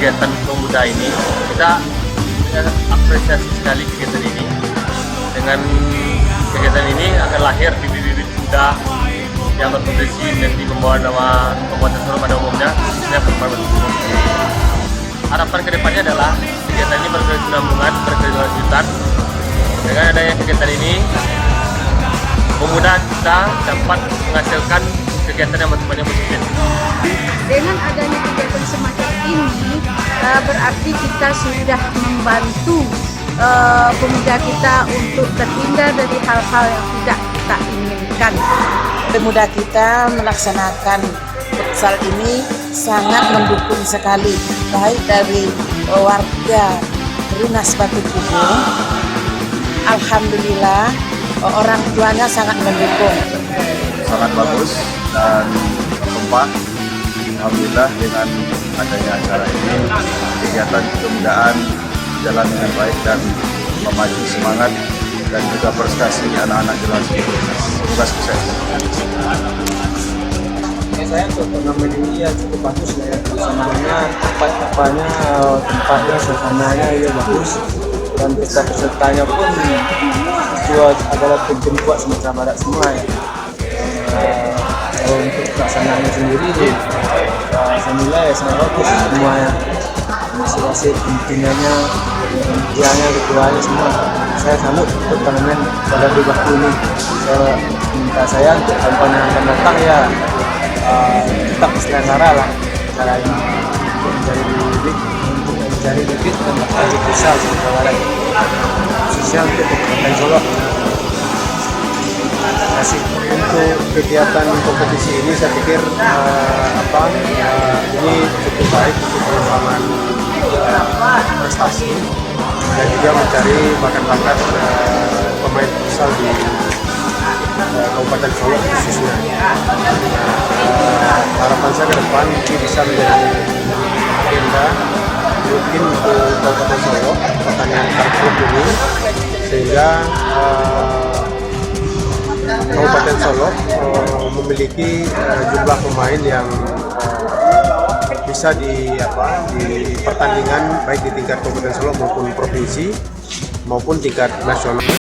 kegiatan pemuda ini. Kita apresiasi sekali kegiatan ini. Dengan kegiatan ini akan lahir bibit-bibit muda yang berpotensi nanti membawa nama Kabupaten Solo pada umumnya, khususnya Kabupaten Solo. Harapan kedepannya adalah kegiatan ini berkesinambungan, berkelanjutan. Dengan adanya kegiatan ini, pemuda kita dapat menghasilkan kegiatan yang banyak positif. Dengan adanya kegiatan semacam ini, berarti kita sudah membantu pemuda kita untuk terhindar dari hal-hal yang tidak kita inginkan. Pemuda kita melaksanakan futsal ini sangat mendukung sekali, baik dari warga Runas Batu Kubung. Alhamdulillah orang tuanya sangat mendukung. Sangat bagus dan kompak. Alhamdulillah dengan adanya acara ini, kegiatan kepemudaan jalan dengan baik dan memacu semangat dan juga prestasi anak-anak generasi Runas. Semoga sukses. Saya untuk turnamen ini ya cukup bagus ya, suasananya, tempatnya, suasananya ya bagus, dan pesertanya pun juga adalah tim kuat Sumatera Barat semua ya. Kalau untuk pelaksanaannya sendiri, saya nilai sangat bagus semuanya, masing-masing pimpinannya, panitia-nya, ketuanya semua. Saya salut untuk turnamen pada Batu ini. Saya minta saya untuk tahun yang akan datang ya tetap selenggara lah cara ini untuk mencari bibit dan mencari besar Sumatera Barat, khususnya untuk Kabupaten Solo. Terima kasih. Untuk kegiatan kompetisi ini saya pikir ini cukup baik untuk pengembangan prestasi dan juga mencari bakat-bakat pemain futsal di Kabupaten Solo khususnya. Harapan saya ke depan ini bisa menjadi agenda rutin untuk Kabupaten Solo, pertandingan klub ini, sehingga Kabupaten Solo memiliki jumlah pemain yang bisa di pertandingan baik di tingkat Kabupaten Solo maupun provinsi maupun tingkat nasional.